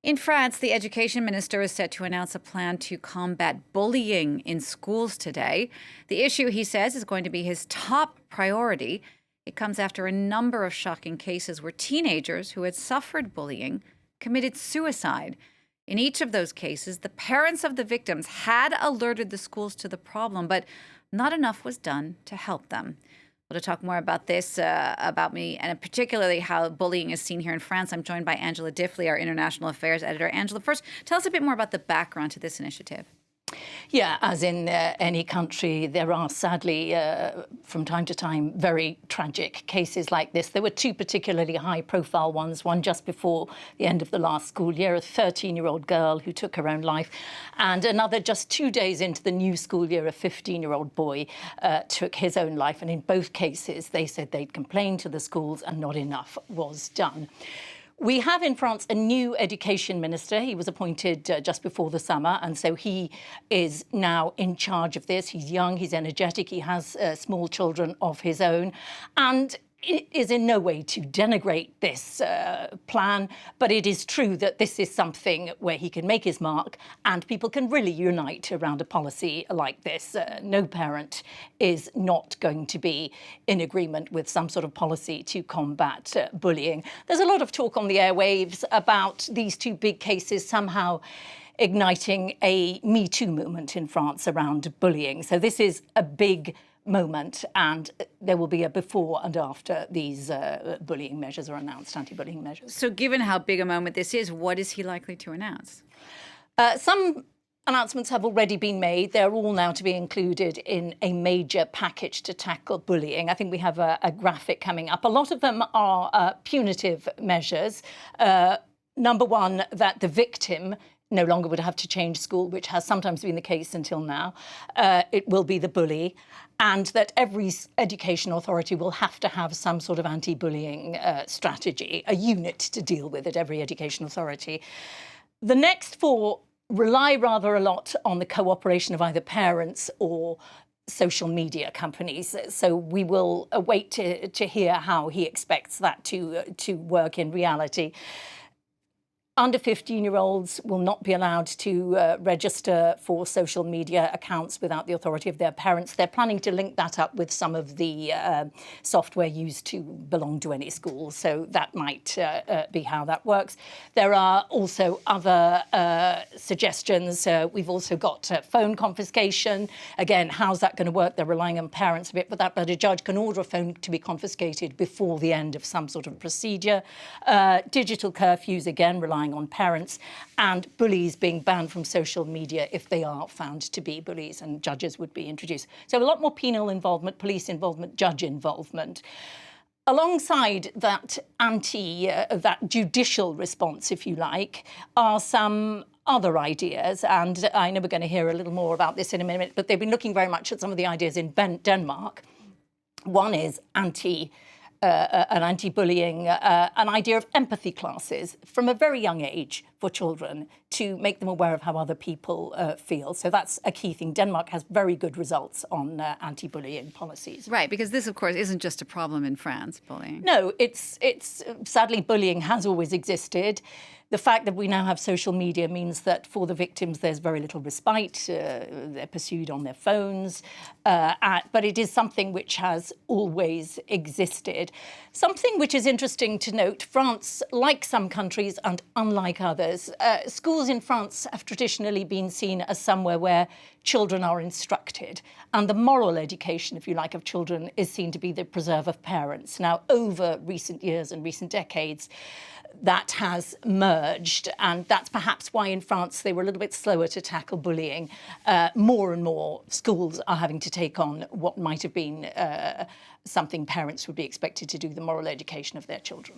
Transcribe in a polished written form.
In France, the education minister is set to announce a plan to combat bullying in schools today. The issue, he says, is going to be his top priority. It comes after a number of shocking cases where teenagers who had suffered bullying committed suicide. In each of those cases, the parents of the victims had alerted the schools to the problem, but not enough was done to help them. Well, to talk more about this, about me, and particularly how bullying is seen here in France, I'm joined by Angela Diffley, our international affairs editor. Angela, first, tell us a bit more about the background to this initiative. Yeah, as in any country, there are sadly, from time to time, very tragic cases like this. There were two particularly high-profile ones, one just before the end of the last school year, a 13-year-old girl who took her own life, and another just 2 days into the new school year, a 15-year-old boy took his own life. And in both cases, they said they'd complained to the schools and not enough was done. We have in France a new education minister. He was appointed just before the summer, and so he is now in charge of this. He's young, he's energetic, he has small children of his own, and it is in no way to denigrate this plan, but it is true that this is something where he can make his mark and people can really unite around a policy like this. No parent is not going to be in agreement with some sort of policy to combat bullying. There's a lot of talk on the airwaves about these two big cases somehow igniting a Me Too movement in France around bullying. So this is a big moment, and there will be a before and after these bullying measures are announced, anti-bullying measures. So given how big a moment this is, what is he likely to announce? Some announcements have already been made. They're all now to be included in a major package to tackle bullying. I think we have a graphic coming up. A lot of them are punitive measures. Number one, that the victim no longer would have to change school, which has sometimes been the case until now. It will be the bully, and that every education authority will have to have some sort of anti-bullying strategy, a unit to deal with at every education authority. The next four rely rather a lot on the cooperation of either parents or social media companies. So we will await to hear how he expects that to work in reality. Under 15-year-olds will not be allowed to register for social media accounts without the authority of their parents. They're planning to link that up with some of the software used to belong to any school. So that might be how that works. There are also other suggestions. We've also got phone confiscation. Again, how's that going to work? They're relying on parents a bit, but a judge can order a phone to be confiscated before the end of some sort of procedure. Digital curfews, again, relying on parents, and bullies being banned from social media if they are found to be bullies, and judges would be introduced. So a lot more penal involvement, police involvement, judge involvement. Alongside that that judicial response, if you like, are some other ideas, and I know we're going to hear a little more about this in a minute, but they've been looking very much at some of the ideas in Denmark. One is an anti-bullying, an idea of empathy classes from a very young age for children to make them aware of how other people feel. So that's a key thing. Denmark has very good results on anti-bullying policies. Right, because this, of course, isn't just a problem in France, bullying. No, it's sadly, bullying has always existed. The fact that we now have social media means that for the victims, there's very little respite. They're pursued on their phones. But it is something which has always existed. Something which is interesting to note, France, like some countries and unlike others, schools in France have traditionally been seen as somewhere where children are instructed. And the moral education, if you like, of children is seen to be the preserve of parents. Now, over recent years and recent decades, that has merged, and that's perhaps why in France they were a little bit slower to tackle bullying. More and more schools are having to take on what might have been something parents would be expected to do, the moral education of their children.